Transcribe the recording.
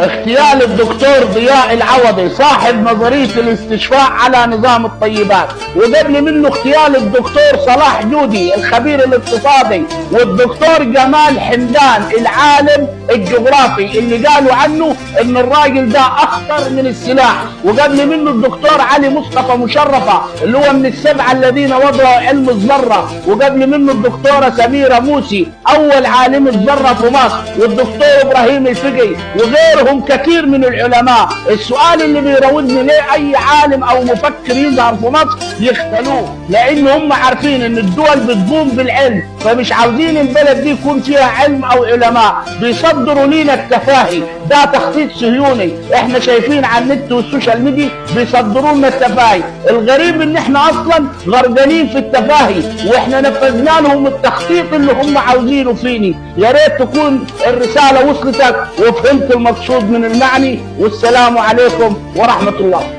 اغتيال الدكتور ضياء العوضي صاحب نظرية الاستشفاء على نظام الطيبات، وقبل منه اغتيال الدكتور صلاح جودي الخبير الاقتصادي، والدكتور جمال حمدان العالم الجغرافي اللي قالوا عنه ان الراجل ده اخطر من السلاح، وقبل منه الدكتور علي مصطفى مشرفة اللي هو من السبعة الذين وضعوا علم الذرة، وقبل منه الدكتورة سميرة موسي اول عالم الذرة في مصر، والدكتور ابراهيم الفقي وغيرهم كثير من العلماء. السؤال اللي بيراودني ليه اي عالم او مفكر يظهر في مصر يختلوه؟ لان هم عارفين ان الدول بتقوم بالعلم، فمش عاوزين البلد دي يكون فيها علم او علماء، بيصدروا لينا التفاهي. ده تخطيط صهيوني، احنا شايفين على النت والسوشيال ميديا بيصدروا لنا التفاهي. الغريب ان احنا اصلا غرقانين في التفاهي واحنا نفذنا لهم التخطيط اللي هم عاوزينه فيني. يا ريت تكون الرسالة وصلتك وفهمت المقصود من المعني، والسلام عليكم ورحمة الله.